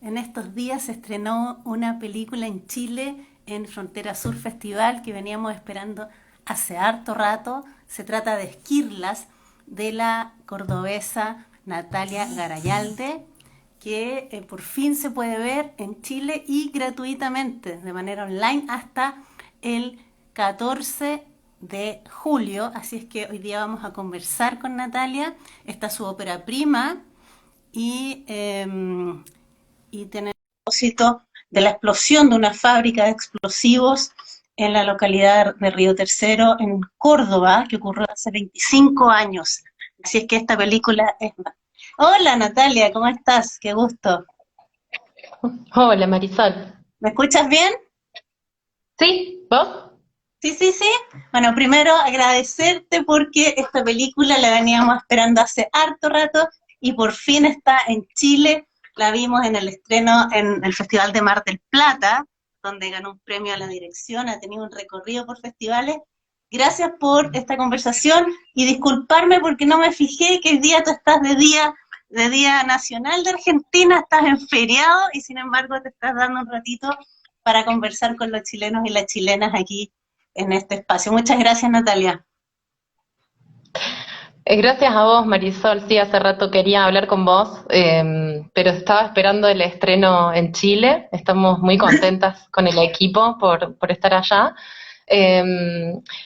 En estos días se estrenó una película en Chile, en Frontera Sur Festival, que veníamos esperando hace harto rato. Se trata de Esquirlas, de la cordobesa Natalia Garayalde, que por fin se puede ver en Chile y gratuitamente, de manera online, hasta el 14 de julio. Así es que hoy día vamos a conversar con Natalia. Está su ópera prima y tener propósito de la explosión de una fábrica de explosivos en la localidad de Río Tercero, en Córdoba, que ocurrió hace 25 años. Así es que esta película es... Hola Natalia, ¿cómo estás? Qué gusto. Hola Marisol. ¿Me escuchas bien? ¿Sí? ¿Vos? Sí, sí, sí. Bueno, primero agradecerte porque esta película la veníamos esperando hace harto rato y por fin está en Chile. La vimos en el estreno en el Festival de Mar del Plata, donde ganó un premio a la dirección, ha tenido un recorrido por festivales. Gracias por esta conversación y disculparme porque no me fijé que el día tú estás de día nacional de Argentina, estás en feriado y sin embargo te estás dando un ratito para conversar con los chilenos y las chilenas aquí en este espacio. Muchas gracias, Natalia. Gracias a vos, Marisol. Sí, hace rato quería hablar con vos, pero estaba esperando el estreno en Chile. Estamos muy contentas con el equipo por estar allá.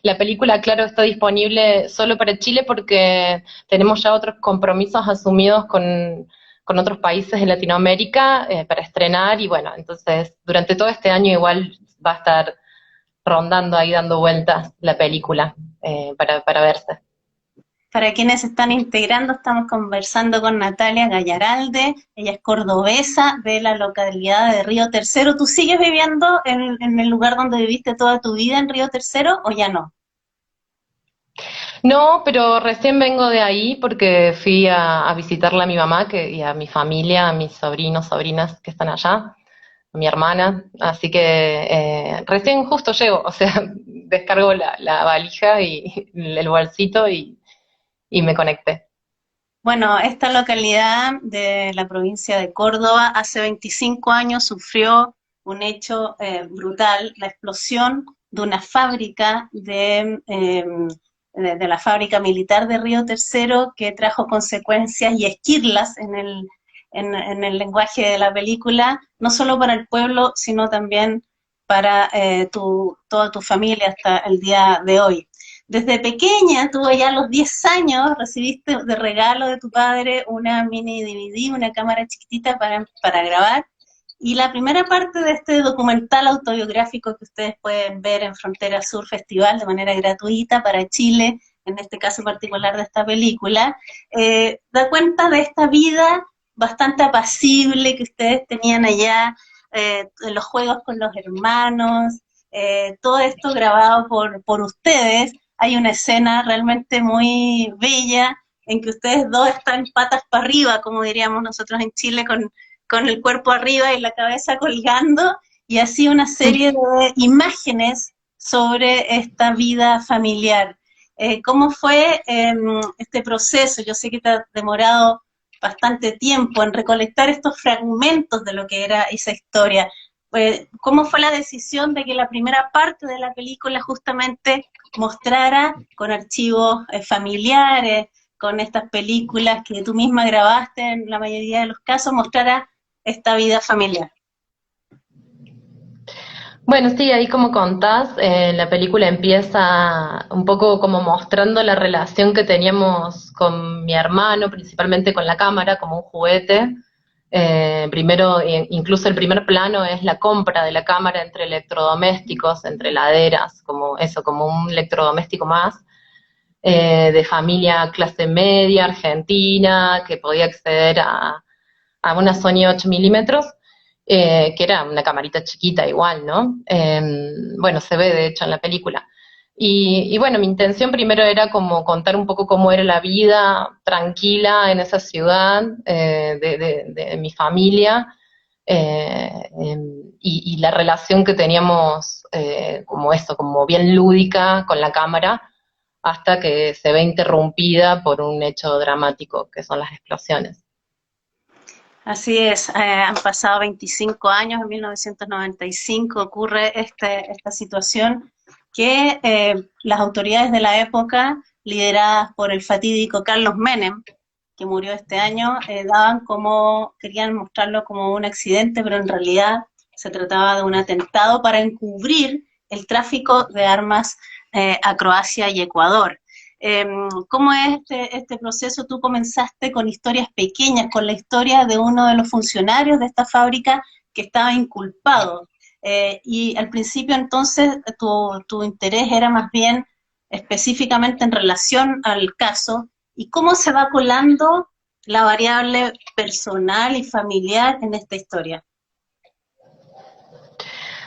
La película, claro, está disponible solo para Chile porque tenemos ya otros compromisos asumidos con otros países de Latinoamérica para estrenar y bueno, entonces durante todo este año igual va a estar rondando ahí dando vueltas la película para verse. Para quienes se están integrando, estamos conversando con Natalia Gallaralde. Ella es cordobesa de la localidad de Río Tercero. ¿Tú sigues viviendo en el lugar donde viviste toda tu vida, en Río Tercero, o ya no? No, pero recién vengo de ahí porque fui a visitarla a mi mamá y a mi familia, a mis sobrinos, sobrinas que están allá, a mi hermana, así que recién justo llego, o sea, descargo la valija y el bolsito y me conecté. Bueno, esta localidad de la provincia de Córdoba hace 25 años sufrió un hecho brutal, la explosión de una fábrica de la fábrica militar de Río Tercero que trajo consecuencias y esquirlas en el lenguaje de la película, no solo para el pueblo, sino también para toda tu familia hasta el día de hoy. Desde pequeña, tú ya a los 10 años, recibiste de regalo de tu padre una mini DVD, una cámara chiquitita para grabar. Y la primera parte de este documental autobiográfico que ustedes pueden ver en Frontera Sur Festival de manera gratuita para Chile, en este caso particular de esta película, da cuenta de esta vida bastante apacible que ustedes tenían allá, los juegos con los hermanos, todo esto grabado por ustedes. Hay una escena realmente muy bella en que ustedes dos están patas para arriba, como diríamos nosotros en Chile, con el cuerpo arriba y la cabeza colgando, y así una serie de imágenes sobre esta vida familiar. ¿Cómo fue este proceso? Yo sé que te ha demorado bastante tiempo en recolectar estos fragmentos de lo que era esa historia. ¿Cómo fue la decisión de que la primera parte de la película justamente mostrara con archivos familiares, con estas películas que tú misma grabaste en la mayoría de los casos, mostrara esta vida familiar? Bueno, sí, ahí como contás, la película empieza un poco como mostrando la relación que teníamos con mi hermano, principalmente con la cámara, como un juguete. Primero, incluso el primer plano es la compra de la cámara entre electrodomésticos, entre heladeras, como eso, como un electrodoméstico más, de familia clase media, argentina, que podía acceder a una Sony 8 milímetros, que era una camarita chiquita igual, ¿no? Bueno, se ve de hecho en la película. Y bueno, mi intención primero era como contar un poco cómo era la vida tranquila en esa ciudad, de mi familia, y la relación que teníamos, como eso, como bien lúdica con la cámara, hasta que se ve interrumpida por un hecho dramático, que son las explosiones. Así es, han pasado 25 años, en 1995 ocurre esta situación que las autoridades de la época, lideradas por el fatídico Carlos Menem, que murió este año, querían mostrarlo como un accidente, pero en realidad se trataba de un atentado para encubrir el tráfico de armas a Croacia y Ecuador. Eh, ¿Cómo es este proceso? Tú comenzaste con historias pequeñas, con la historia de uno de los funcionarios de esta fábrica que estaba inculpado. Y al principio entonces tu interés era más bien específicamente en relación al caso y cómo se va colando la variable personal y familiar en esta historia.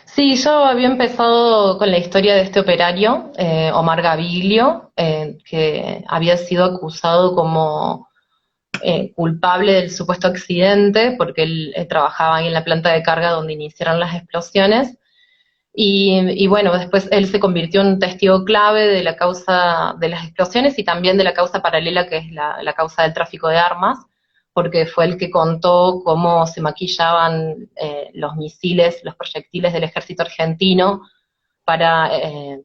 Sí, yo había empezado con la historia de este operario, Omar Gaviglio, que había sido acusado como culpable del supuesto accidente, porque él trabajaba ahí en la planta de carga donde iniciaron las explosiones. Y bueno, después él se convirtió en un testigo clave de la causa de las explosiones y también de la causa paralela, que es la causa del tráfico de armas, porque fue el que contó cómo se maquillaban los misiles, los proyectiles del ejército argentino para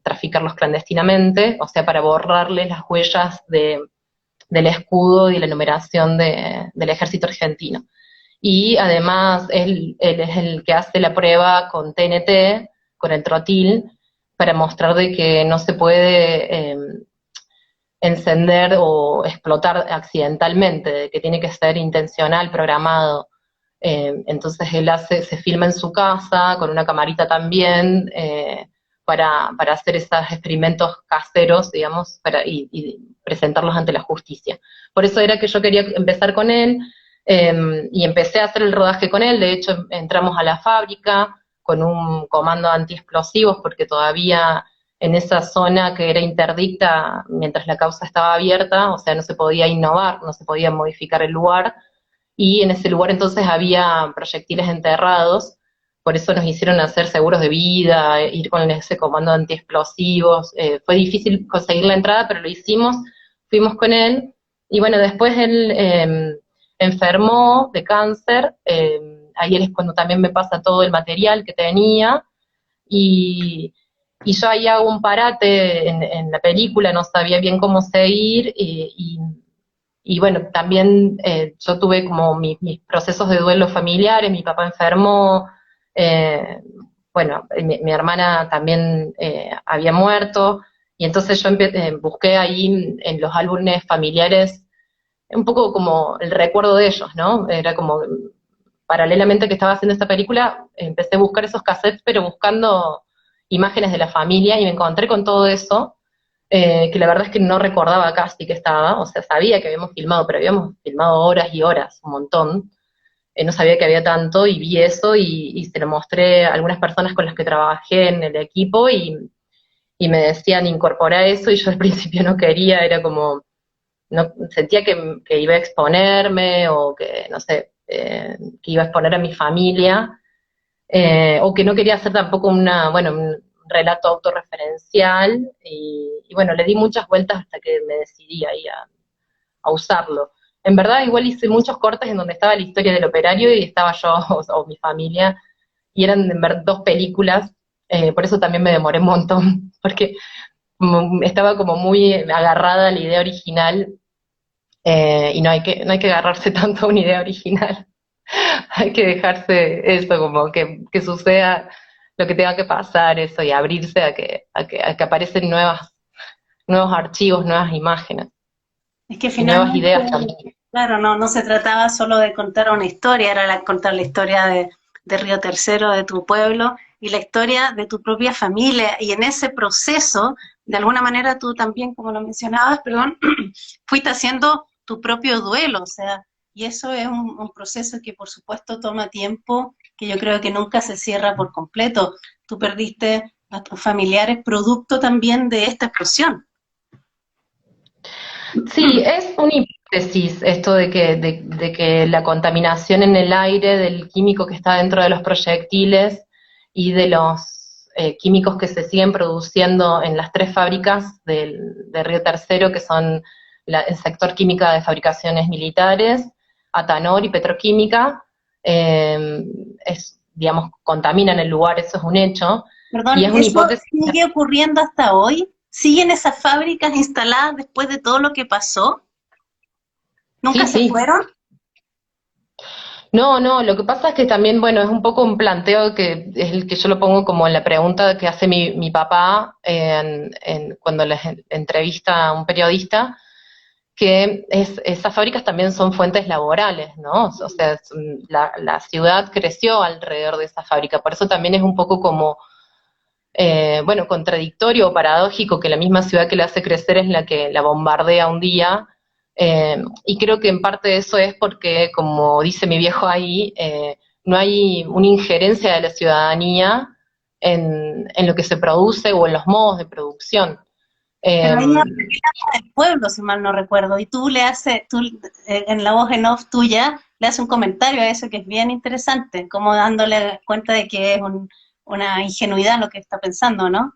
traficarlos clandestinamente, o sea, para borrarles las huellas del escudo y la numeración del ejército argentino. Y además él es el que hace la prueba con TNT, con el trotil, para mostrar de que no se puede encender o explotar accidentalmente, de que tiene que ser intencional, programado. Entonces él se filma en su casa, con una camarita también, para hacer esos experimentos caseros, digamos, y presentarlos ante la justicia. Por eso era que yo quería empezar con él, y empecé a hacer el rodaje con él. De hecho entramos a la fábrica con un comando antiexplosivos, porque todavía en esa zona que era interdicta mientras la causa estaba abierta, o sea, no se podía innovar, no se podía modificar el lugar, y en ese lugar entonces había proyectiles enterrados, por eso nos hicieron hacer seguros de vida, ir con ese comando antiexplosivos. Fue difícil conseguir la entrada, pero lo hicimos, fuimos con él, y bueno, después él enfermó de cáncer. Ahí es cuando también me pasa todo el material que tenía, y, y yo ahí hago un parate en la película, no sabía bien cómo seguir, y bueno, también yo tuve como mis procesos de duelo familiares. Mi papá enfermó, eh, bueno, mi hermana también había muerto, y entonces yo busqué ahí en los álbumes familiares un poco como el recuerdo de ellos, ¿no? Era como, paralelamente que estaba haciendo esta película, empecé a buscar esos cassettes, pero buscando imágenes de la familia, y me encontré con todo eso, que la verdad es que no recordaba casi que estaba. O sea, sabía que habíamos filmado, pero habíamos filmado horas y horas, un montón. No sabía que había tanto, y vi eso y se lo mostré a algunas personas con las que trabajé en el equipo, y me decían incorporar eso, y yo al principio no quería, era como, no, sentía que iba a exponerme, o que, no sé, que iba a exponer a mi familia, o que no quería hacer tampoco bueno, un relato autorreferencial, y bueno, le di muchas vueltas hasta que me decidí ahí a usarlo. En verdad, igual hice muchos cortes en donde estaba la historia del operario y estaba yo o mi familia, y eran en verdad dos películas. Por eso también me demoré un montón, porque estaba como muy agarrada a la idea original, y no hay que agarrarse tanto a una idea original. Hay que dejarse eso, como que suceda lo que tenga que pasar, eso, y abrirse a que aparecen nuevos archivos, nuevas imágenes Es que y nuevas finalmente, ideas también. claro, no se trataba solo de contar una historia, era contar la historia de Río Tercero, de tu pueblo, y la historia de tu propia familia. Y en ese proceso, de alguna manera tú también, como lo mencionabas, perdón, fuiste haciendo tu propio duelo, o sea, y eso es un proceso que por supuesto toma tiempo, que yo creo que nunca se cierra por completo. Tú perdiste a tus familiares producto también de esta explosión. Sí, es una hipótesis esto de que la contaminación en el aire del químico que está dentro de los proyectiles y de los químicos que se siguen produciendo en las tres fábricas de Río Tercero, que son el sector química de fabricaciones militares, Atanor y Petroquímica, digamos, contaminan el lugar, eso es un hecho, y Perdón, es una ¿eso hipótesis. sigue ocurriendo hasta hoy? ¿Siguen esas fábricas instaladas después de todo lo que pasó? ¿Nunca Sí, se sí. fueron? No, no, lo que pasa es que también, bueno, es un poco un planteo que es el que yo lo pongo como en la pregunta que hace mi papá cuando les entrevista a un periodista, que esas fábricas también son fuentes laborales, ¿no? O sea, la ciudad creció alrededor de esa fábrica, por eso también es un poco como, bueno, contradictorio o paradójico que la misma ciudad que la hace crecer es la que la bombardea un día, y creo que en parte eso es porque, como dice mi viejo ahí, no hay una injerencia de la ciudadanía en lo que se produce o en los modos de producción. Pero Eh, ahí habla del pueblo, si mal no recuerdo, y tú le haces, en la voz en off tuya, le haces un comentario a eso que es bien interesante, como dándole cuenta de que es una ingenuidad lo que está pensando, ¿no?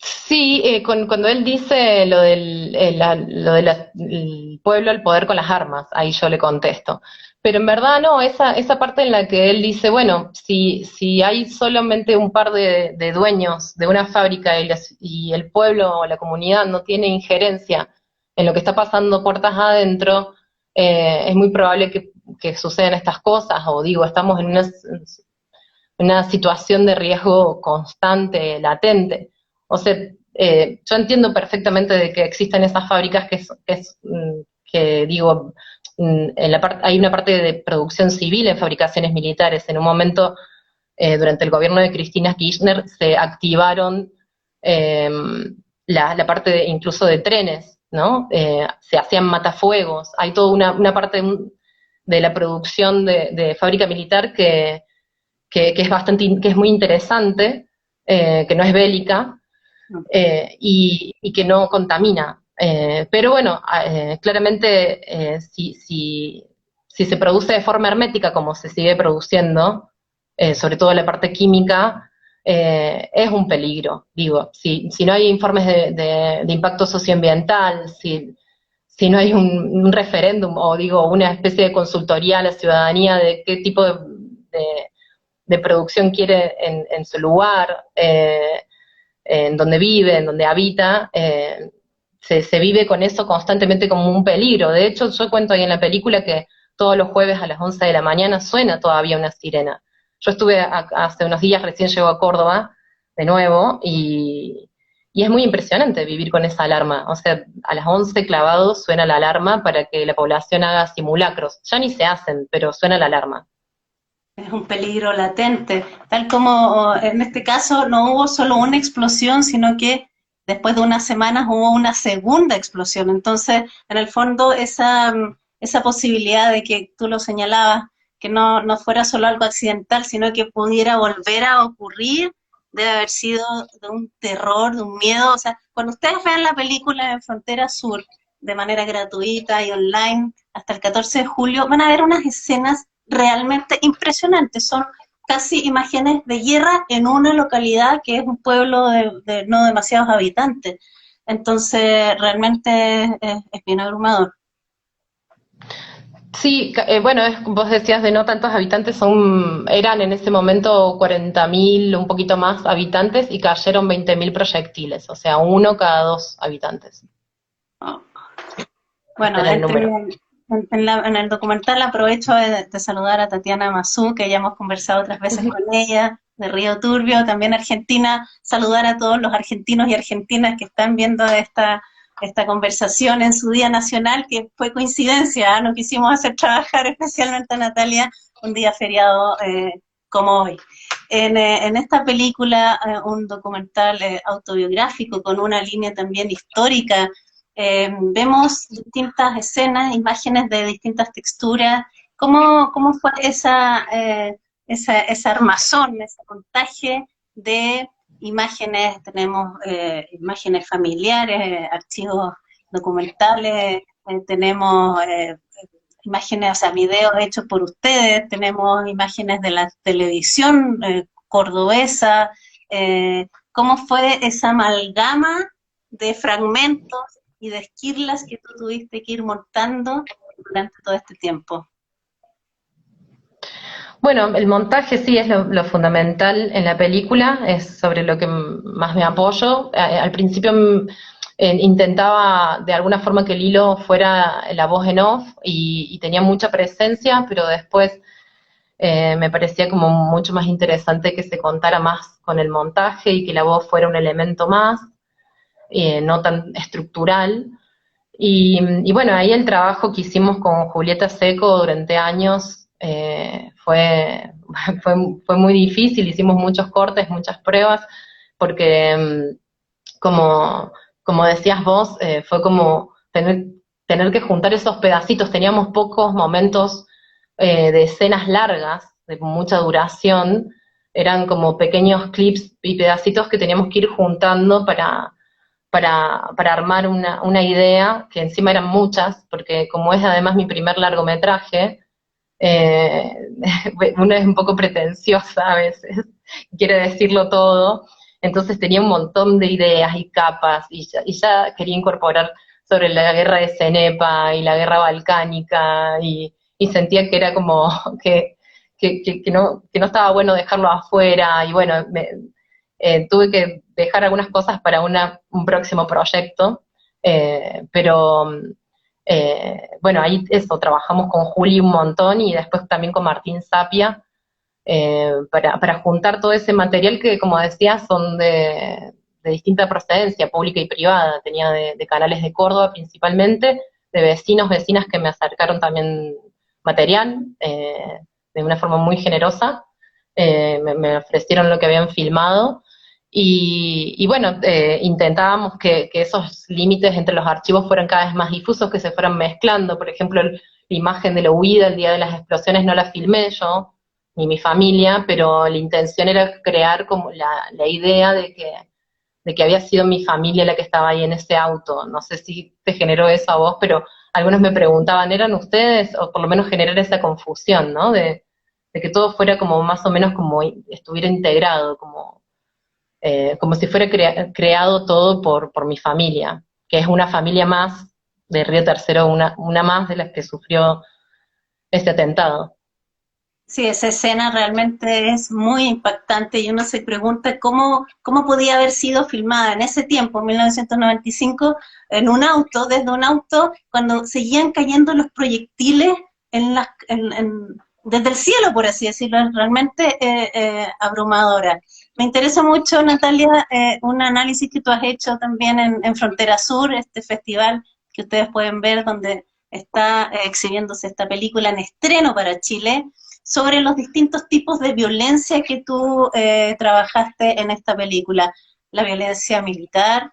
Sí, cuando él dice lo del el pueblo al poder con las armas, ahí yo le contesto. Pero en verdad no, esa parte en la que él dice, bueno, si hay solamente un par de dueños de una fábrica y el pueblo o la comunidad no tiene injerencia en lo que está pasando puertas adentro, es muy probable que sucedan estas cosas, o digo, estamos en una situación de riesgo constante, latente. O sea, yo entiendo perfectamente de que existen esas fábricas que digo, en hay una parte de producción civil en fabricaciones militares. En un momento, durante el gobierno de Cristina Kirchner, se activaron eh, parte incluso de trenes, ¿no? Se hacían matafuegos. Hay toda una parte de la producción de fábrica militar que es que es muy interesante, que no es bélica, y que no contamina. Pero bueno, claramente si se produce de forma hermética, como se sigue produciendo, sobre todo la parte química, es un peligro. Digo, si no hay informes de impacto socioambiental, si no hay un referéndum o digo una especie de consultoría a la ciudadanía de qué tipo de producción quiere en su lugar, en donde vive, en donde habita, se vive con eso constantemente como un peligro. De hecho, yo cuento ahí en la película que todos los jueves a las 11 de la mañana suena todavía una sirena. Yo estuve hace unos días, recién llego a Córdoba de nuevo, y es muy impresionante vivir con esa alarma. O sea, a las 11 clavados suena la alarma para que la población haga simulacros. Ya ni se hacen, pero suena la alarma. Es un peligro latente, tal como en este caso no hubo solo una explosión, sino que después de unas semanas hubo una segunda explosión. Entonces, en el fondo, esa posibilidad de que tú lo señalabas, que no fuera solo algo accidental, sino que pudiera volver a ocurrir, debe haber sido de un terror, de un miedo. O sea, cuando ustedes vean la película en Frontera Sur de manera gratuita y online hasta el 14 de julio, van a ver unas escenas realmente impresionantes. Son casi imágenes de guerra en una localidad que es un pueblo de no demasiados habitantes. Entonces, realmente es bien abrumador. Sí, bueno, vos decías de no tantos habitantes, eran en ese momento 40.000, un poquito más habitantes y cayeron 20.000 proyectiles, o sea, uno cada dos habitantes. ¿No? Ese Bueno, era el número. en el documental aprovecho de saludar a Tatiana Mazú, que ya hemos conversado otras veces Ujú. con ella, de Río Turbio, también Argentina, saludar a todos los argentinos y argentinas que están viendo esta conversación en su Día Nacional, que fue coincidencia, ¿eh? No quisimos hacer trabajar especialmente a Natalia un día feriado como hoy. En esta película, un documental autobiográfico con una línea también histórica, vemos distintas escenas, imágenes de distintas texturas. ¿Cómo fue esa armazón, ese montaje de imágenes? Tenemos imágenes familiares, archivos documentales, tenemos imágenes, o sea, videos hechos por ustedes, tenemos imágenes de la televisión cordobesa. ¿Cómo fue esa amalgama de fragmentos y de esquirlas que tú tuviste que ir montando durante todo este tiempo? Bueno, el montaje sí es lo fundamental en la película, es sobre lo que más me apoyo. Al principio intentaba de alguna forma que Lilo fuera la voz en off y tenía mucha presencia, pero después me parecía como mucho más interesante que se contara más con el montaje y que la voz fuera un elemento más, no tan estructural. Y bueno, ahí el trabajo que hicimos con Julieta Seco durante años fue, fue muy difícil, hicimos muchos cortes, muchas pruebas, porque como, como decías vos, fue como tener que juntar esos pedacitos, teníamos pocos momentos de escenas largas, de mucha duración, eran como pequeños clips y pedacitos que teníamos que ir juntando para armar una idea, que encima eran muchas, porque como es además mi primer largometraje, eh, uno es un poco pretenciosa a veces, quiere decirlo todo, entonces tenía un montón de ideas y capas, y ya quería incorporar sobre la guerra de Cenepa y la guerra balcánica, y sentía que era como que no estaba bueno dejarlo afuera, y bueno, tuve que dejar algunas cosas para un próximo proyecto, pero bueno, ahí eso, trabajamos con Juli un montón y después también con Martín Sapia, para juntar todo ese material que, como decía, son de distinta procedencia, pública y privada. Tenía de canales de Córdoba principalmente, de vecinos, vecinas que me acercaron también material, de una forma muy generosa, me ofrecieron lo que habían filmado, y bueno, intentábamos que esos límites entre los archivos fueran cada vez más difusos, que se fueran mezclando. Por ejemplo, la imagen de la huida el día de las explosiones no la filmé yo, ni mi familia, pero la intención era crear como la idea de que había sido mi familia la que estaba ahí en ese auto. No sé si te generó eso a vos, pero algunos me preguntaban, ¿eran ustedes? O por lo menos generar esa confusión, ¿no? De que todo fuera como más o menos como estuviera integrado, como si fuera creado todo por mi familia, que es una familia más de Río Tercero, una más de las que sufrió este atentado. Sí, esa escena realmente es muy impactante y uno se pregunta cómo podía haber sido filmada en ese tiempo, 1995, en un auto, desde un auto, cuando seguían cayendo los proyectiles desde el cielo, por así decirlo, es realmente abrumadora. Me interesa mucho, Natalia, un análisis que tú has hecho también en Frontera Sur, este festival que ustedes pueden ver donde está exhibiéndose esta película en estreno para Chile, sobre los distintos tipos de violencia que tú trabajaste en esta película. La violencia militar,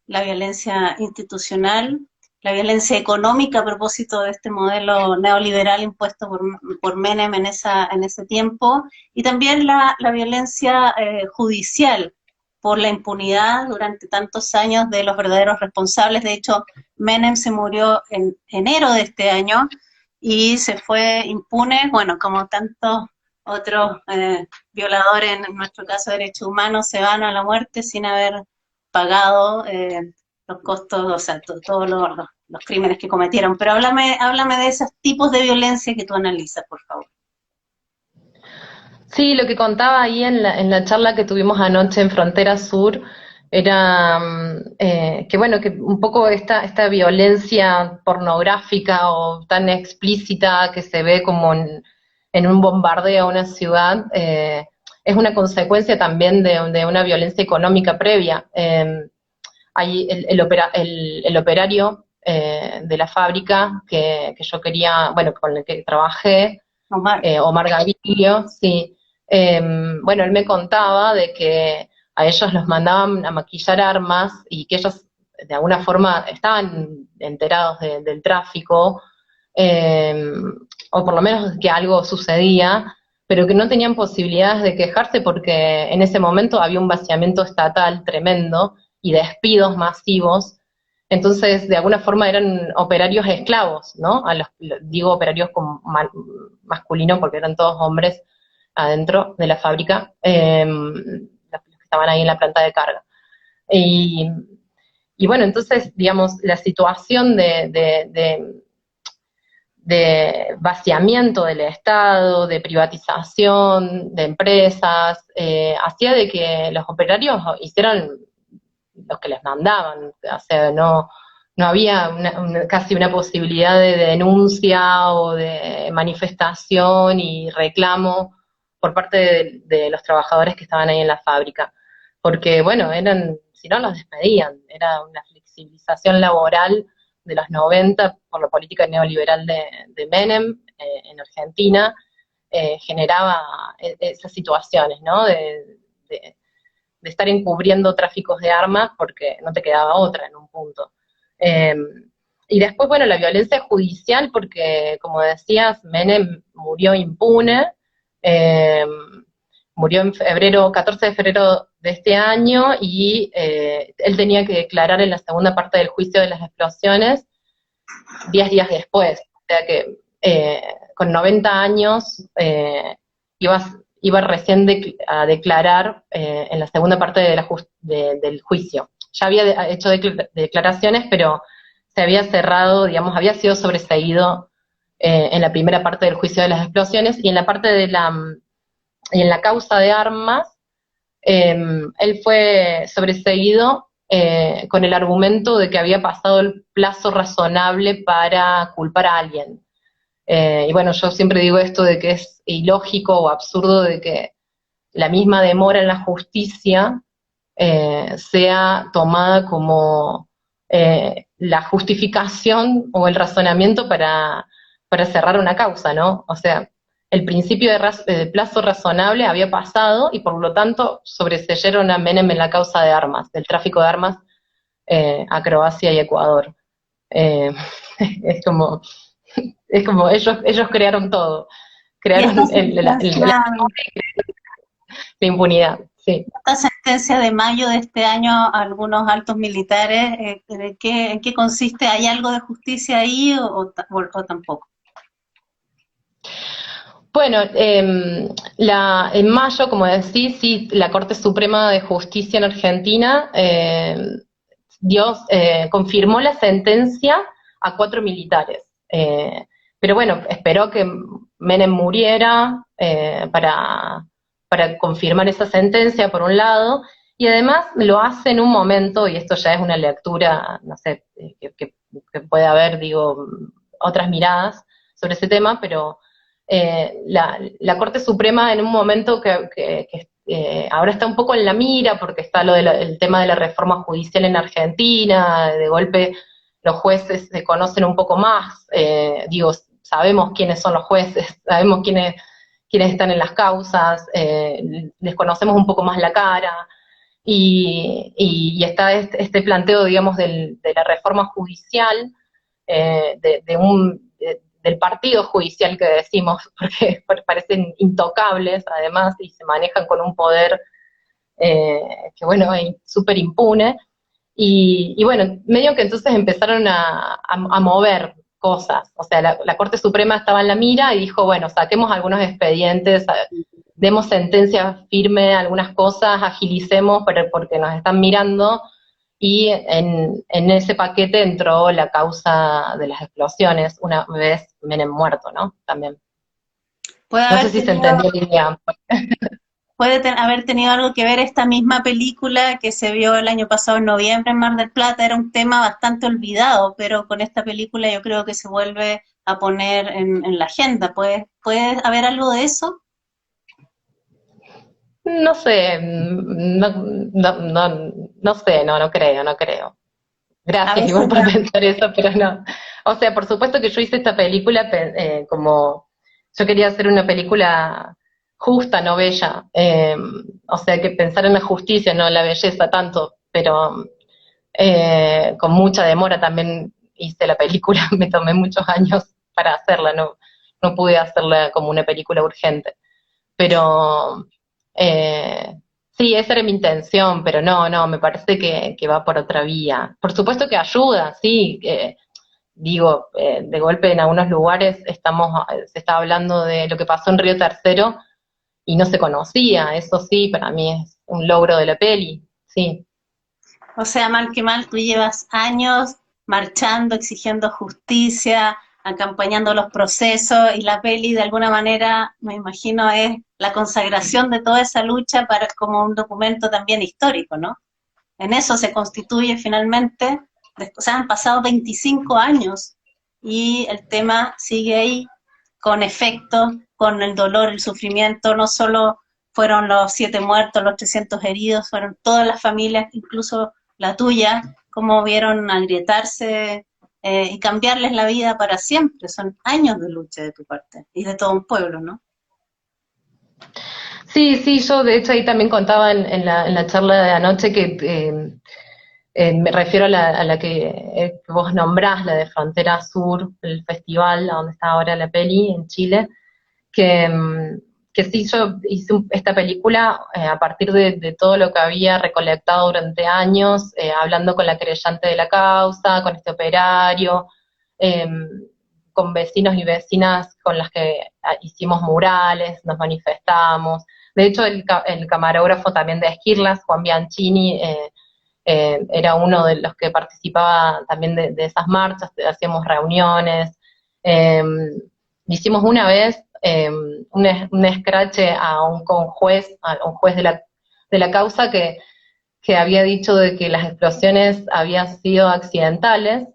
la violencia institucional, la violencia económica a propósito de este modelo neoliberal impuesto por Menem en ese tiempo, y también la violencia judicial por la impunidad durante tantos años de los verdaderos responsables. De hecho, Menem se murió en enero de este año y se fue impune, bueno, como tantos otros violadores, en nuestro caso de derechos humanos, se van a la muerte sin haber pagado los costos, o sea, todos los crímenes que cometieron. Pero háblame de esos tipos de violencia que tú analizas, por favor. Sí, lo que contaba ahí en la charla que tuvimos anoche en Frontera Sur era que bueno, que un poco esta violencia pornográfica o tan explícita que se ve como en un bombardeo a una ciudad, es una consecuencia también de una violencia económica previa. Hay el operario de la fábrica que yo quería, bueno, con el que trabajé, Omar. Omar Gavirio, sí. Bueno, él me contaba de que a ellos los mandaban a maquillar armas y que ellos de alguna forma estaban enterados del tráfico, eh, o por lo menos que algo sucedía, pero que no tenían posibilidades de quejarse porque en ese momento había un vaciamiento estatal tremendo y despidos masivos. Entonces, de alguna forma eran operarios esclavos, ¿no? Digo operarios con masculino porque eran todos hombres adentro de la fábrica, los que estaban ahí en la planta de carga. Y, y bueno, entonces, digamos, la situación de vaciamiento del Estado, de privatización de empresas, hacía de que los operarios hicieran los que les mandaban, o sea, no había casi una posibilidad de denuncia o de manifestación y reclamo por parte de los trabajadores que estaban ahí en la fábrica, porque bueno, si no los despedían, era una flexibilización laboral de los 90 por la política neoliberal de Menem en Argentina, generaba esas situaciones, ¿no? De estar encubriendo tráficos de armas porque no te quedaba otra en un punto. Eh, y después, bueno, la violencia judicial, porque, como decías, Menem murió impune, eh, murió en febrero, 14 de febrero de este año, y él tenía que declarar en la segunda parte del juicio de las explosiones 10 días después. O sea que con 90 años iba recién a declarar en la segunda parte del juicio. Ya había hecho declaraciones, pero se había cerrado, digamos, había sido sobreseído en la primera parte del juicio de las explosiones, y en la parte y en la causa de armas, él fue sobreseído con el argumento de que había pasado el plazo razonable para culpar a alguien. Y bueno, yo siempre digo esto de que es ilógico o absurdo de que la misma demora en la justicia sea tomada como la justificación o el razonamiento para cerrar una causa, ¿no? O sea, el principio de plazo razonable había pasado y por lo tanto sobreseyeron a Menem en la causa de armas, del tráfico de armas a Croacia y Ecuador. Eh, es como, es como ellos crearon todo, Y esta crearon sentencia, la impunidad, sí. esta sentencia de mayo de este año a algunos altos militares, en qué consiste? ¿Hay algo de justicia ahí o tampoco? Bueno, en mayo, como decís, sí, la Corte Suprema de Justicia en Argentina confirmó la sentencia a 4 militares. Pero bueno, esperó que Menem muriera para confirmar esa sentencia, por un lado, y además lo hace en un momento, y esto ya es una lectura, no sé, que puede haber, digo, otras miradas sobre ese tema, pero la Corte Suprema en un momento que ahora está un poco en la mira porque está el tema de la reforma judicial en Argentina, de golpe los jueces se conocen un poco más, digo, sabemos quiénes son los jueces, sabemos quiénes están en las causas, les conocemos un poco más la cara, y está este planteo, digamos, de la reforma judicial, del partido judicial que decimos, porque parecen intocables además y se manejan con un poder que bueno, es súper impune, y bueno, medio que entonces empezaron a mover cosas, o sea, la Corte Suprema estaba en la mira y dijo, bueno, saquemos algunos expedientes, demos sentencia firme a algunas cosas, agilicemos porque nos están mirando, y en ese paquete entró la causa de las explosiones, una vez Menem muerto, ¿no? También. Puede No sé haber si se tenido, entendió la idea. haber tenido algo que ver esta misma película que se vio el año pasado en noviembre en Mar del Plata. Era un tema bastante olvidado, pero con esta película yo creo que se vuelve a poner en la agenda. ¿Puede haber algo de eso? No sé, no sé, no creo, no creo. A Gracias veces igual por pensar eso, pero no. O sea, por supuesto que yo hice esta película como yo quería hacer una película justa, no bella. O sea, que pensar en la justicia, no en la belleza tanto, pero con mucha demora también hice la película, me tomé muchos años para hacerla, no pude hacerla como una película urgente. Pero sí, esa era mi intención, pero no, me parece que va por otra vía. Por supuesto que ayuda, sí, digo, de golpe en algunos lugares se está hablando de lo que pasó en Río Tercero y no se conocía, eso sí, para mí es un logro de la peli, sí. O sea, mal que mal, tú llevas años marchando, exigiendo justicia, acompañando los procesos, y la peli de alguna manera, me imagino, es la consagración de toda esa lucha para como un documento también histórico, ¿no? En eso se constituye finalmente, o sea, han pasado 25 años y el tema sigue ahí con efectos, con el dolor, el sufrimiento, no solo fueron los 7 muertos, los 300 heridos, fueron todas las familias, incluso la tuya, cómo vieron agrietarse y cambiarles la vida para siempre. Son años de lucha de tu parte y de todo un pueblo, ¿no? Sí, sí, yo de hecho ahí también contaba en la charla de anoche que me refiero a la que vos nombrás, la de Frontera Sur, el festival, a donde está ahora la peli, en Chile, que, que sí, yo hice esta película a partir de todo lo que había recolectado durante años, hablando con la querellante de la causa, con este operario, eh, con vecinos y vecinas con las que hicimos murales, nos manifestamos. De hecho, el camarógrafo también de Esquirlas, Juan Bianchini, era uno de los que participaba también de esas marchas, hacíamos reuniones. Eh, Hicimos una vez un escrache a a un juez de la causa que había dicho de que las explosiones habían sido accidentales,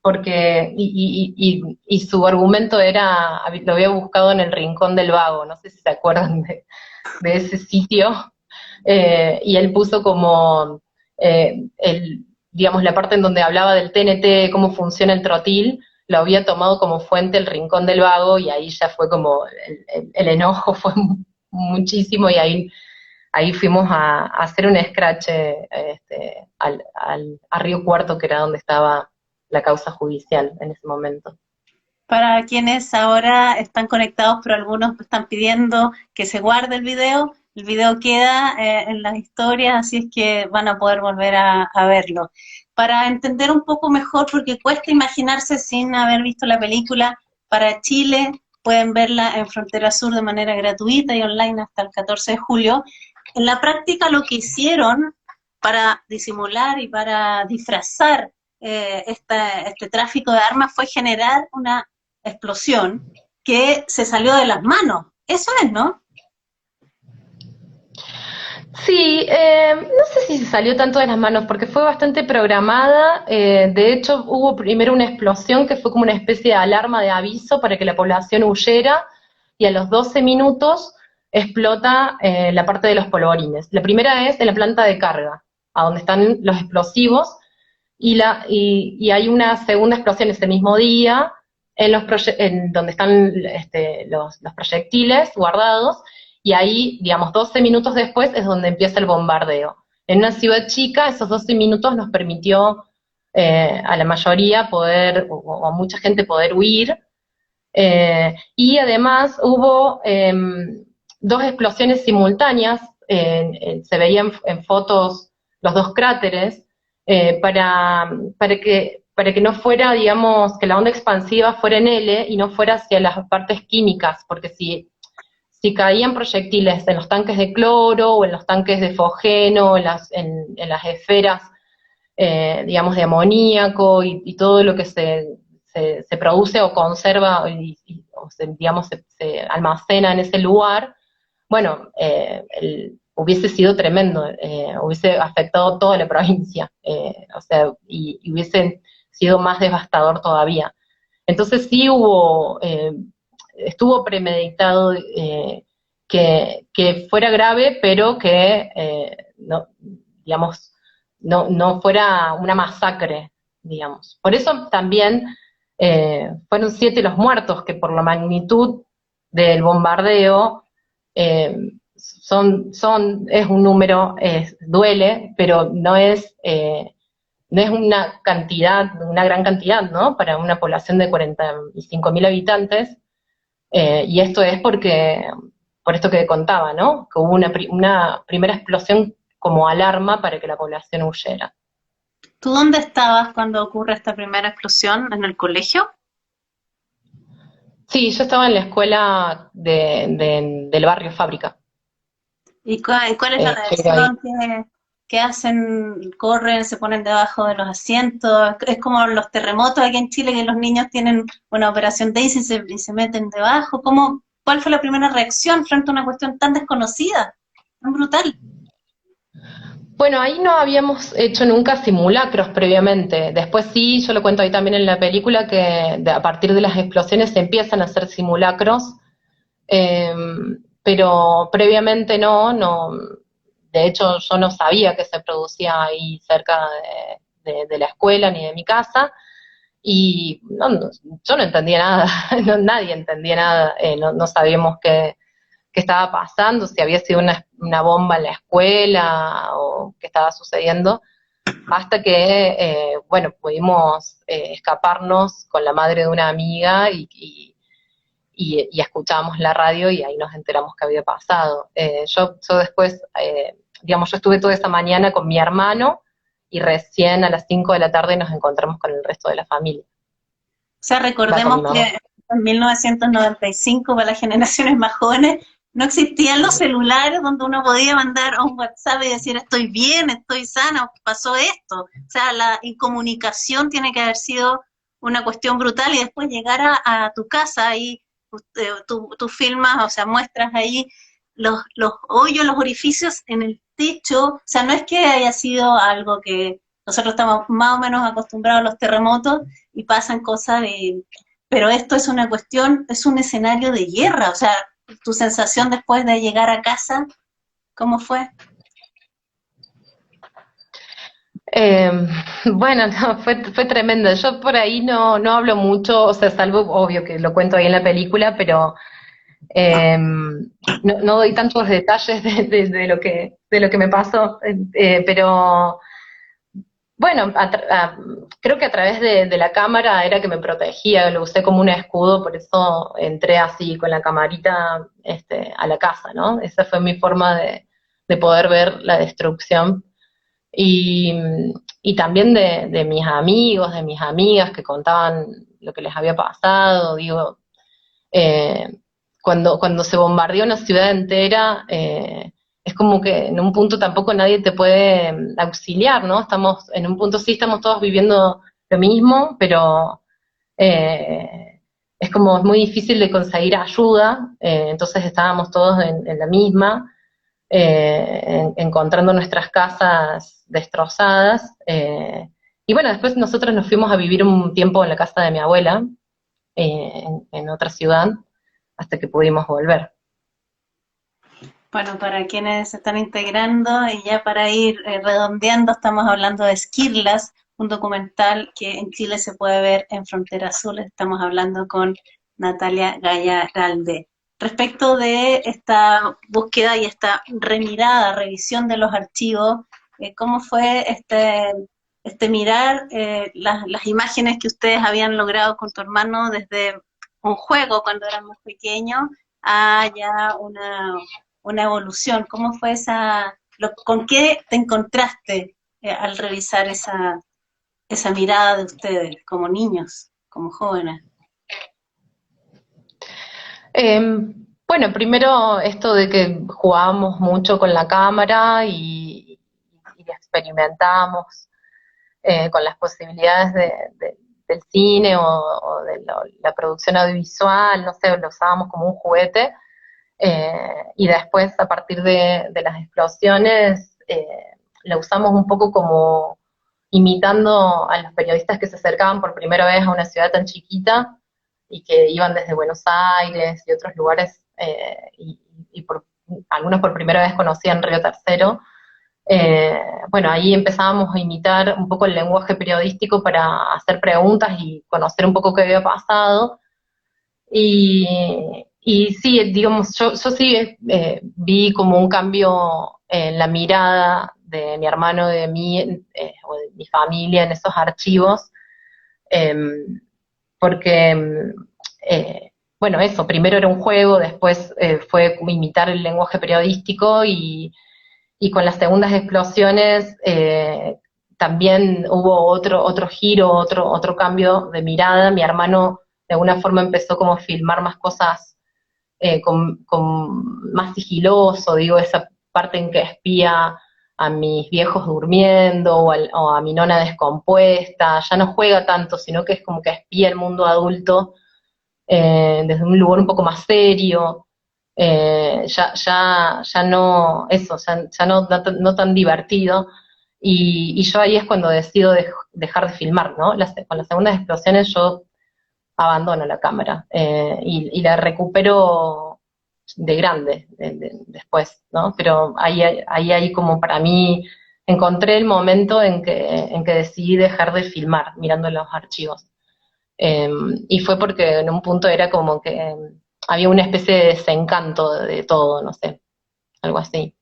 porque, y su argumento era, lo había buscado en el Rincón del Vago, no sé si se acuerdan de ese sitio, y él puso como digamos, la parte en donde hablaba del TNT, cómo funciona el trotil, lo había tomado como fuente el Rincón del Vago, y ahí ya fue como, el enojo fue muchísimo, y ahí fuimos a hacer un scratch a Río Cuarto, que era donde estaba la causa judicial en ese momento. Para quienes ahora están conectados, pero algunos están pidiendo que se guarde el video queda en las historias, así es que van a poder volver a verlo. Para entender un poco mejor, porque cuesta imaginarse sin haber visto la película, para Chile pueden verla en Frontera Sur de manera gratuita y online hasta el 14 de julio. En la práctica lo que hicieron para disimular y para disfrazar este tráfico de armas fue generar una explosión que se salió de las manos. Eso es, ¿no? Sí, no sé si se salió tanto de las manos porque fue bastante programada. De hecho, hubo primero una explosión que fue como una especie de alarma de aviso para que la población huyera, y a los 12 minutos explota la parte de los polvorines. La primera es en la planta de carga, a donde están los explosivos, y hay una segunda explosión ese mismo día en donde están los proyectiles guardados, y ahí, digamos, 12 minutos después es donde empieza el bombardeo. En una ciudad chica, esos 12 minutos nos permitió a la mayoría poder, o a mucha gente poder huir, y además hubo dos explosiones simultáneas, se veían en fotos los dos cráteres, para que no fuera, digamos, que la onda expansiva fuera en L y no fuera hacia las partes químicas, porque si caían proyectiles en los tanques de cloro o en los tanques de fosgeno, en las esferas, digamos, de amoníaco y todo lo que se produce o conserva o digamos, se almacena en ese lugar, bueno, hubiese sido tremendo, hubiese afectado toda la provincia, o sea, y hubiese sido más devastador todavía. Entonces sí estuvo premeditado que fuera grave, pero que no, digamos, no fuera una masacre, digamos. Por eso también fueron 7 los muertos, que por la magnitud del bombardeo es un número, duele, pero no es una cantidad, una gran cantidad, ¿no? Para una población de 45.000 habitantes, y esto es por esto que contaba, ¿no? Que hubo una primera explosión como alarma para que la población huyera. ¿Tú dónde estabas cuando ocurre esta primera explosión? ¿En el colegio? Sí, yo estaba en la escuela del barrio Fábrica. ¿Y cuál es la Yo iba ahí. reacción ¿qué hacen? Corren, se ponen debajo de los asientos, es como los terremotos aquí en Chile, que los niños tienen una operación Daisy y se meten debajo. ¿Cuál fue la primera reacción frente a una cuestión tan desconocida, tan brutal? Bueno, ahí no habíamos hecho nunca simulacros previamente. Después sí, yo lo cuento ahí también en la película, que a partir de las explosiones se empiezan a hacer simulacros, eh, pero previamente no. De hecho, yo no sabía que se producía ahí cerca de la escuela ni de mi casa, y yo no entendía nada, nadie entendía nada, no sabíamos qué estaba pasando, si había sido una bomba en la escuela o qué estaba sucediendo, hasta que, bueno, pudimos escaparnos con la madre de una amiga y escuchamos la radio y ahí nos enteramos que había pasado. Yo después, digamos, yo estuve toda esa mañana con mi hermano y recién a las 5 de la tarde nos encontramos con el resto de la familia. O sea, Va con recordemos mi mamá. que en 1995, para las generaciones más jóvenes, no existían los celulares donde uno podía mandar un WhatsApp y decir estoy bien, estoy sana, pasó esto. O sea, la incomunicación tiene que haber sido una cuestión brutal y después llegar a tu casa y tú filmas, o sea, muestras ahí los hoyos, los orificios en el techo. O sea, no es que haya sido algo que nosotros estamos más o menos acostumbrados a los terremotos y pasan cosas pero esto es una cuestión, es un escenario de guerra. O sea, tu sensación después de llegar a casa, ¿cómo fue? Eh, bueno, no, fue tremendo. Yo por ahí no hablo mucho, o sea, salvo obvio que lo cuento ahí en la película, pero no doy tantos detalles de lo que me pasó. Pero bueno, creo que a través de la cámara era que me protegía, lo usé como un escudo, por eso entré así con la camarita a la casa, ¿no? Esa fue mi forma de poder ver la destrucción. Y, y también de mis amigos, de mis amigas que contaban lo que les había pasado, digo, eh, cuando se bombardeó una ciudad entera, es como que en un punto tampoco nadie te puede auxiliar, ¿no? Estamos, en un punto sí estamos todos viviendo lo mismo, pero es como es muy difícil de conseguir ayuda, entonces estábamos todos en la misma, encontrando nuestras casas destrozadas. Y bueno, después nosotros nos fuimos a vivir un tiempo en la casa de mi abuela, en otra ciudad, hasta que pudimos volver. Bueno, para quienes se están integrando y ya para ir redondeando, estamos hablando de Esquirlas, un documental que en Chile se puede ver en Frontera Azul. Estamos hablando con Natalia Gallaralde. Respecto de esta búsqueda y esta remirada, revisión de los archivos, ¿cómo fue este mirar las imágenes que ustedes habían logrado con tu hermano desde un juego cuando eran más pequeños a ya una evolución? ¿Cómo fue con qué te encontraste al revisar esa mirada de ustedes como niños, como jóvenes? Eh, bueno, primero esto de que jugábamos mucho con la cámara y experimentábamos con las posibilidades del cine o de la producción audiovisual, no sé, lo usábamos como un juguete. Y después, a partir de las explosiones, la usamos un poco como imitando a los periodistas que se acercaban por primera vez a una ciudad tan chiquita y que iban desde Buenos Aires y otros lugares, y algunos por primera vez conocían Río Tercero. Bueno, ahí empezábamos a imitar un poco el lenguaje periodístico para hacer preguntas y conocer un poco qué había pasado. Y sí, digamos, yo sí vi como un cambio en la mirada de mi hermano, de mí, o de mi familia en esos archivos, eh, porque, bueno, eso, primero era un juego, después fue como imitar el lenguaje periodístico y con las segundas explosiones también hubo otro giro, otro cambio de mirada. Mi hermano de alguna forma empezó como a filmar más cosas con más sigiloso, digo, esa parte en que espía a mis viejos durmiendo o a mi nona descompuesta, ya no juega tanto, sino que es como que espía el mundo adulto desde un lugar un poco más serio, ya no, eso, ya no tan divertido, y yo ahí es cuando decido dejar de filmar, ¿no? Con las segundas explosiones yo abandono la cámara y la recupero de grande después, ¿no? Pero ahí como para mí encontré el momento en que decidí dejar de filmar mirando los archivos. Eh, y fue porque en un punto era como que había una especie de desencanto de todo, no sé, algo así.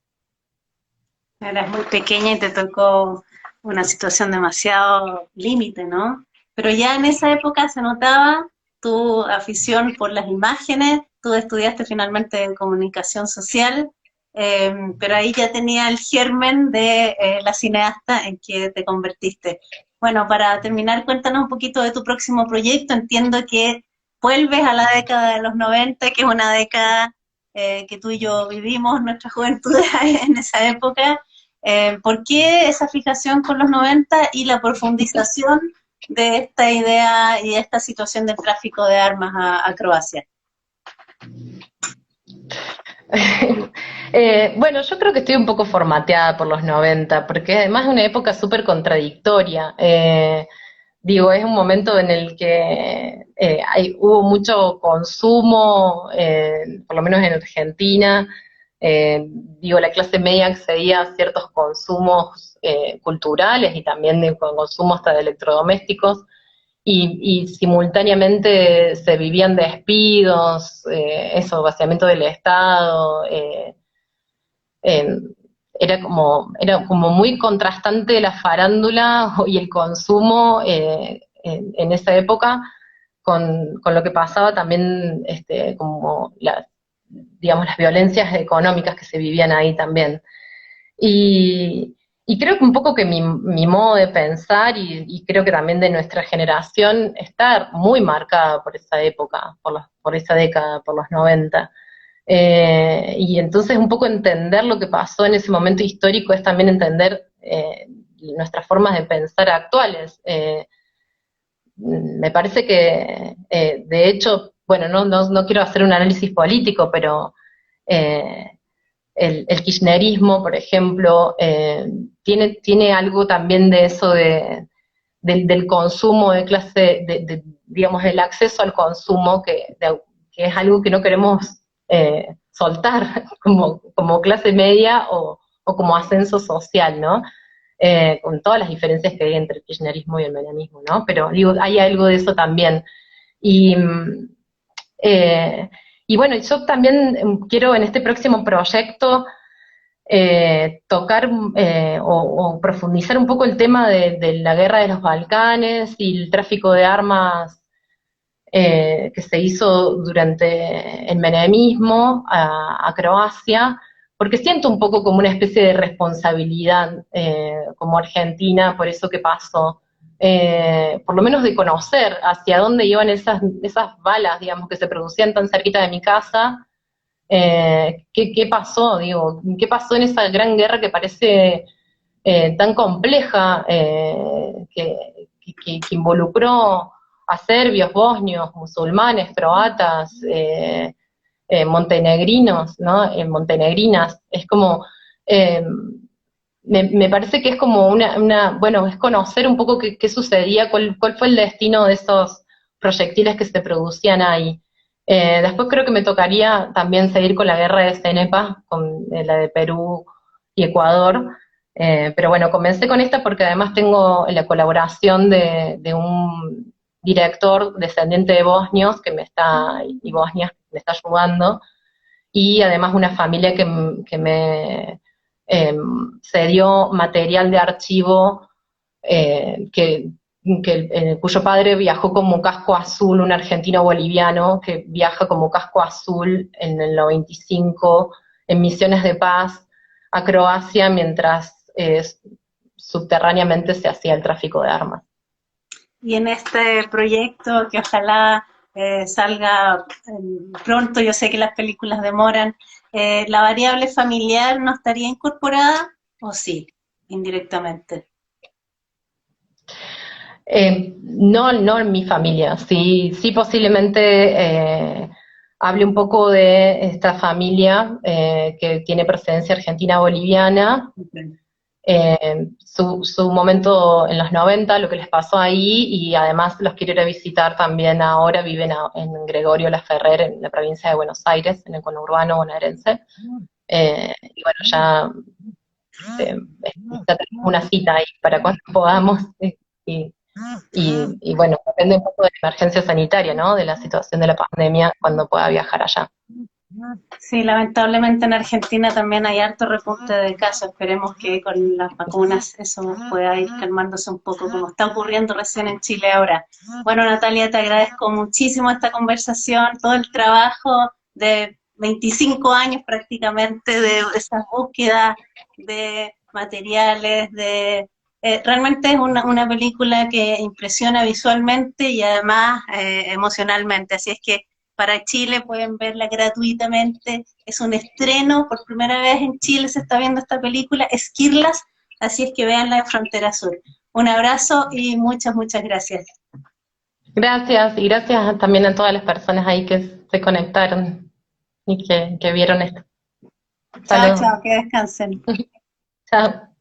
Eras muy pequeña y te tocó una situación demasiado límite, ¿no? Pero ya en esa época se notaba tu afición por las imágenes, tú estudiaste finalmente comunicación social, pero ahí ya tenía el germen de la cineasta en que te convertiste. Bueno, para terminar, cuéntanos un poquito de tu próximo proyecto. Entiendo que vuelves a la década de los 90, que es una década que tú y yo vivimos, nuestra juventud en esa época. ¿Por qué esa fijación con los 90 y la profundización de esta idea y esta situación del tráfico de armas a Croacia? Bueno, yo creo que estoy un poco formateada por los 90, porque además es una época súper contradictoria. Digo, es un momento en el que hubo mucho consumo, por lo menos en Argentina. Digo, la clase media accedía a ciertos consumos culturales y también con consumo hasta de electrodomésticos, y simultáneamente se vivían despidos, eso, vaciamiento del Estado. Eh, era como muy contrastante la farándula y el consumo en esa época con lo que pasaba también, como digamos, las violencias económicas que se vivían ahí también. Y creo que un poco que mi modo de pensar y creo que también de nuestra generación está muy marcada por esa época, por esa década, por los 90. Y entonces un poco entender lo que pasó en ese momento histórico es también entender nuestras formas de pensar actuales. Me parece que, de hecho, bueno, no quiero hacer un análisis político, pero eh, el kirchnerismo, por ejemplo, tiene algo también de eso del consumo de clase, digamos, el acceso al consumo, que es algo que no queremos soltar como clase media o como ascenso social, ¿no? Con todas las diferencias que hay entre el kirchnerismo y el menemismo, ¿no? Pero digo, hay algo de eso también. Y, eh, y bueno, yo también quiero en este próximo proyecto tocar o profundizar un poco el tema de la guerra de los Balcanes y el tráfico de armas que se hizo durante el menemismo a Croacia, porque siento un poco como una especie de responsabilidad como Argentina por eso que pasó. Por lo menos de conocer hacia dónde iban esas balas, digamos, que se producían tan cerquita de mi casa. ¿Qué pasó? Digo, ¿qué pasó en esa gran guerra que parece tan compleja, que involucró a serbios, bosnios, musulmanes, croatas, montenegrinos, ¿no? Montenegrinas? Es como, eh, me parece que es como bueno, es conocer un poco qué sucedía, cuál fue el destino de esos proyectiles que se producían ahí. Después creo que me tocaría también seguir con la guerra de Cenepa, con la de Perú y Ecuador, pero bueno, comencé con esta porque además tengo la colaboración de un director descendiente de bosnios y bosnias que me está ayudando, y además una familia que me cedió material de archivo eh, que, cuyo padre viajó como casco azul, un argentino boliviano que viaja como casco azul en el 95 en misiones de paz a Croacia mientras subterráneamente se hacía el tráfico de armas. Y en este proyecto que ojalá salga pronto, yo sé que las películas demoran, ¿la variable familiar no estaría incorporada? o sí, indirectamente. No, no en mi familia, sí, sí posiblemente hable un poco de esta familia que tiene presencia argentina-boliviana, Ok. su momento en los 90, lo que les pasó ahí, y además los quiero ir a visitar también ahora, viven en Gregorio Laferrer, en la provincia de Buenos Aires, en el conurbano bonaerense. Y bueno, ya tenemos una cita ahí para cuando podamos. Y, y bueno, depende un poco de la emergencia sanitaria, ¿no? De la situación de la pandemia, cuando pueda viajar allá. Sí, lamentablemente en Argentina también hay harto repunte de casos. Esperemos que con las vacunas eso pueda ir calmándose un poco, como está ocurriendo recién en Chile ahora. Bueno, Natalia, te agradezco muchísimo esta conversación, todo el trabajo de 25 años prácticamente de esas búsquedas de materiales, realmente es una película que impresiona visualmente y además emocionalmente. Así es que para Chile pueden verla gratuitamente. Es un estreno, por primera vez en Chile se está viendo esta película, Esquirlas, así es que véanla en Frontera Sur. Un abrazo y muchas, muchas gracias. Gracias, y gracias también a todas las personas ahí que se conectaron y que vieron esto. Chao, Saludos. chao, que descansen. Chao.